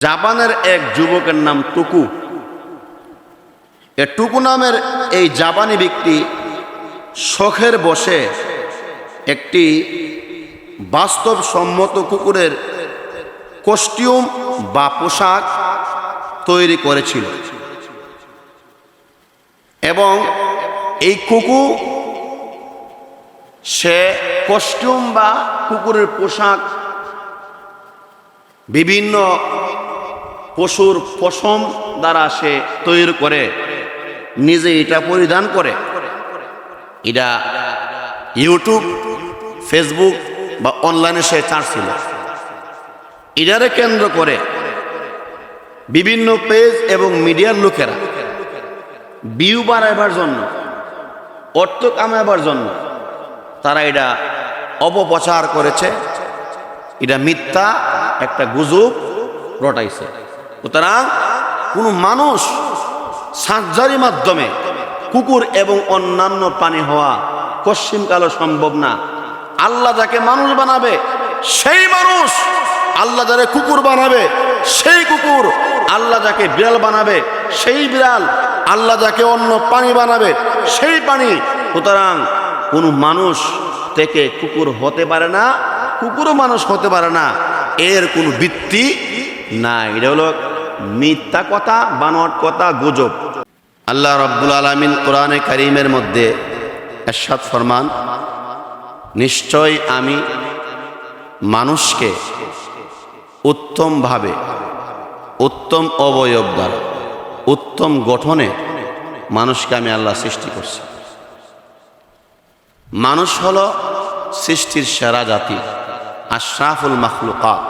জাপানের এক যুবকের নাম টুকু। টুকু নামের এই জাপানি ব্যক্তি শখের বশে একটি বাস্তবসম্মত কুকুরের কস্টিউম বা পোশাক তৈরি করেছিল এবং এই কুকু সে কস্টিউম বা কুকুরের পোশাক বিভিন্ন পশুর পশম দ্বারা সে তৈরি করে নিজে এটা পরিধান করে। এটা ইউটিউব, ফেসবুক বা অনলাইনে সে ছাড়ছিল। এটারে কেন্দ্র করে বিভিন্ন পেজ এবং মিডিয়ার লোকেরা ভিউ বাড়াইবার জন্য, অর্থ কামাইবার জন্য তারা এটা অপপ্রচার করেছে। এটা মিথ্যা একটা গুজব রটাইছে। সুতরাং কোনো মানুষ সার্জারির মাধ্যমে কুকুর এবং অন্যান্য প্রাণী হওয়া পশ্চিমকালও সম্ভব না। আল্লাহ যাকে মানুষ বানাবে সেই মানুষ, আল্লাহ যাকে কুকুর বানাবে সেই কুকুর, আল্লাহ যাকে বিড়াল বানাবে সেই বিড়াল, আল্লাহ যাকে অন্য প্রাণী বানাবে সেই প্রাণী। সুতরাং কোনো মানুষ থেকে কুকুর হতে পারে না, কুকুরও মানুষ হতে পারে না, এর কোনো ভিত্তি নাই। এটা হলো মিথ্যা কথা, বানোয়াট কথা, গুজব। আল্লাহ রাব্বুল আলামিন কোরআনে কারীমের মধ্যে ইরশাদ ফরমান, নিশ্চয় আমি মানুষকে উত্তমভাবে, উত্তম অবয়ব দ্বারা, উত্তম গঠনে মানুষকে আমি আল্লাহ সৃষ্টি করছি। মানুষ হলো সৃষ্টির সেরা জাতি, আশরাফুল মাখলুকাত।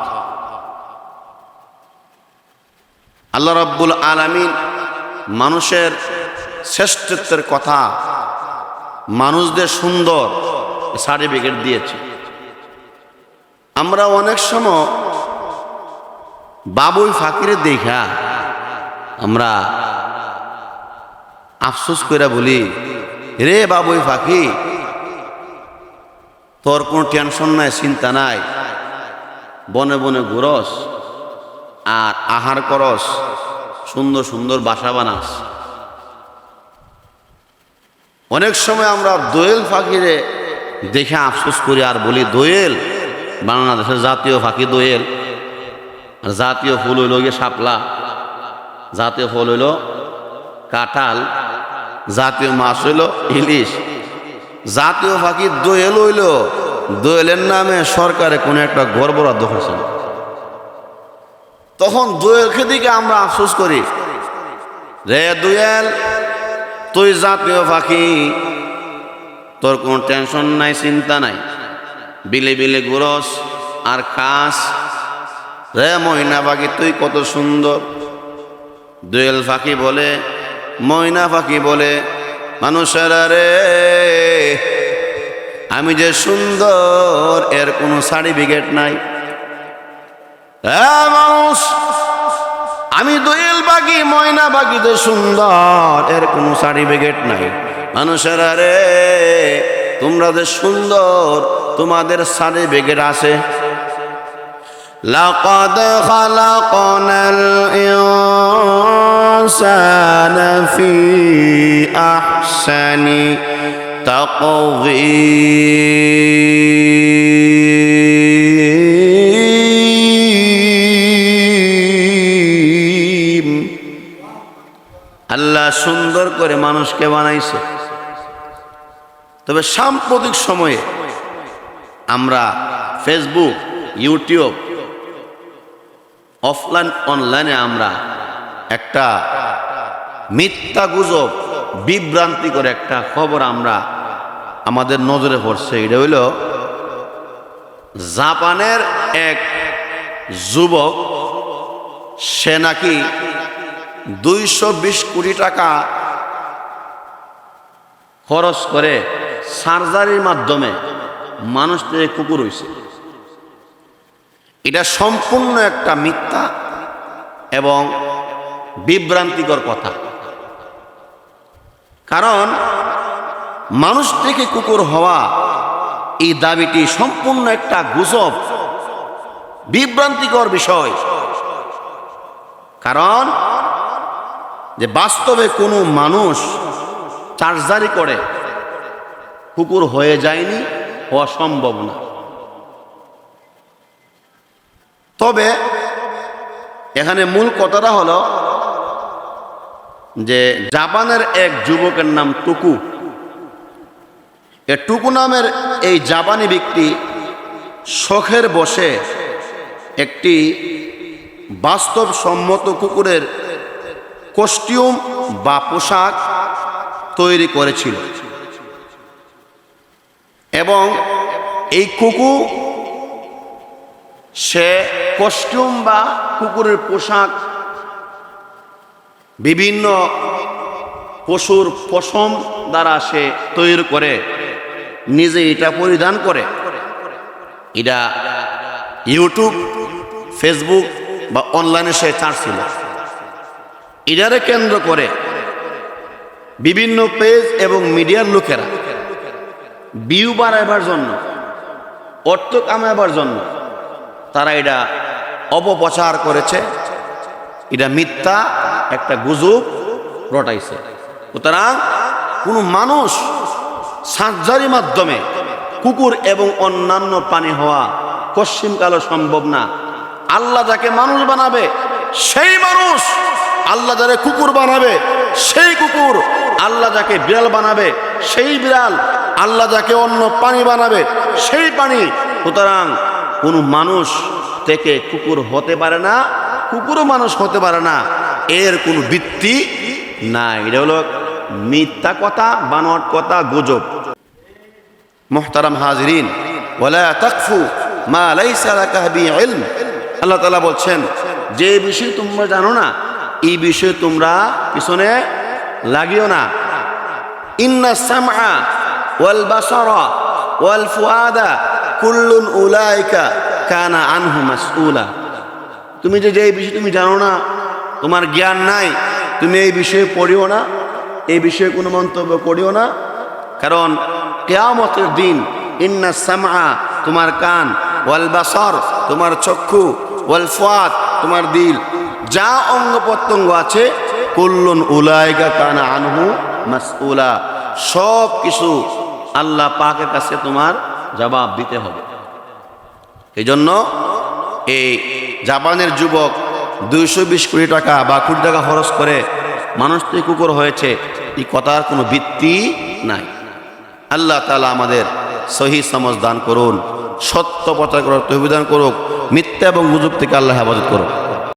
আল্লাহ রাব্বুল আলামিন মানুষের শ্রেষ্ঠত্বের কথা, মানুষদের সুন্দর সার্টিফিকেট দিয়েছে। আমরা অনেক সময় বাবুই ফাকিরে দেখা আমরা আফসোস করে বলি, রে বাবুই ফাঁকি, তোর কোনো টেনশন নাই, চিন্তা নাই, বনে বনে ঘুরস আর আহার করস, সুন্দর সুন্দর বাসা বানাস। অনেক সময় আমরা দোয়েল পাখিরে দেখে আফসোস করি আর বলি, দোয়েল বাংলাদেশের জাতীয় পাখি দোয়েল, আর জাতীয় ফুল হইল গিয়ে শাপলা, জাতীয় ফল হইল কাঁঠাল, জাতীয় মাছ হইল ইলিশ, জাতীয় পাখি দোয়েল হইল। দোয়েলের নামে সরকারে কোনো একটা ঘর বরাদ্দ করছে। তখন দোয়েলকে দিকে আমরা আফসোস করি, রে দোয়েল, তুই জাতীয় পাখি, তোর কোনো টেনশন নাই, চিন্তা নাই, বিলে বিলে ঘুরস আর খাস। রে ময়না পাখি, তুই কত সুন্দর। দোয়েল পাখি বলে, ময়না পাখি বলে, মানুষেরা রে, আমি যে সুন্দর এর কোনো সার্টিফিকেট নাই। মানুষ, আমি দোয়েল পাখি, ময়না পাখি যে সুন্দর এর কোনো সার্টিফিকেট নাই। মানুষেরা রে, তোমরা যে সুন্দর তোমাদের সার্টিফিকেট আছে। লাকাদ খালাকনাল ইনসানা ফি আহসানি তাকওয়ীম। আল্লাহ সুন্দর করে মানুষকে বানাইছে। তবে সাম্প্রতিক সময়ে আমরা ফেসবুক, ইউটিউব, অফলাইন, অনলাইনে আমরা একটা মিথ্যা গুজব, বিভ্রান্তিকর একটা খবর আমরা আমাদের নজরে পড়ছে। এটা হইল জাপানের এক যুবক, সে নাকি 220 কোটি টাকা খরচ করে সার্জারির মাধ্যমে মানুষ থেকে কুকুর হইছে। এটা সম্পূর্ণ একটা মিথ্যা এবং বিভ্রান্তিকর কথা। কারণ মানুষ থেকে কুকুর হওয়া এই দাবিটি সম্পূর্ণ একটা গুজব, বিভ্রান্তিকর বিষয়। কারণ যে বাস্তবে কোনো মানুষ চার্জারি করে কুকুর হয়ে যায়নি, হওয়া সম্ভব না। তবে এখানে মূল কথাটা হলো যে জাপানের এক যুবকের নাম টুকু। টুকু নামের এই জাপানি ব্যক্তি শখের বসে একটি বাস্তবসম্মত কুকুরের কস্টিউম বা পোশাক তৈরি করেছিল এবং এই কুকুর সে কস্টিউম বা কুকুরের পোশাক বিভিন্ন পশুর পশম দ্বারা সে তৈরি করে নিজে এটা পরিধান করে। এটা ইউটিউব, ফেসবুক বা অনলাইনে সে ছাড়ছিল। এটারে কেন্দ্র করে বিভিন্ন পেজ এবং মিডিয়ার লোকেরা ভিউ বাড়াইবার জন্য, অর্থ কামাইবার জন্য তারা এটা অপপ্রচার করেছে। এটা মিথ্যা একটা গুজব রটাইছে। সুতরাং কোনো মানুষ সার্জারির মাধ্যমে কুকুর এবং অন্যান্য প্রাণী হওয়া পশ্চিমকালে সম্ভব না। আল্লাহ যাকে মানুষ বানাবে সেই মানুষ, আল্লাহ যাকে কুকুর বানাবে সেই কুকুর, আল্লাহ যাকে বিড়াল বানাবে সেই বিড়াল, আল্লাহ যাকে অন্য প্রাণী বানাবে সেই প্রাণী। সুতরাং কোনো মানুষ থেকে কুকুর হতে পারে না, কুকুরও মানুষ হতে পারে না, এর কোনো ভিত্তি নাই। এটা হলো মিথ্যা কথা, বানোয়াট কথা, গুজব। মুহতারাম হাজিরিন, ওয়ালা তাকফু মা লাইসা লাকা বিহি ইলম। আল্লাহ তাআলা বলছেন যে বিষয় তোমরা জানো না এই বিষয়ে তোমরা পিছনে লাগিও না। ইন্না সামআ ওয়াল বাসারা ওয়াল ফুআদা কুল্লুন উলাইকা কানা আনহু মাসউলা। তুমি যে বিষয় তুমি জানো না, তোমার জ্ঞান নাই, তুমি এই বিষয়ে পড়িও না, এই বিষয়ে কোনো মন্তব্য করিও না। কারণ কিয়ামতের দিন ইন্না সামআ তোমার কান, ওয়াল বাসার তোমার চক্ষু, ওয়াল ফুআদ তোমার দিল, যা অঙ্গ প্রত্যঙ্গ আছে, কুল্লুন উলাইকা কানা আনহু মাসউলা, সব কিছু আল্লাহ পাকের কাছে তোমার জবাব দিতে হবে। এই জন্য এই জাপানের যুবক 220 কোটি টাকা বা কোটি টাকা খরচ করে মানুষ থেকে কুকুর হয়েছে, এই কথার কোনো ভিত্তি নাই। আল্লাহ তাআলা আমাদের সহি সমঝ দান করুন, সত্য প্রচার করার তৌফিক দান করুক, মিথ্যা এবং গুজব থেকে আল্লাহ হেফাজত করুক।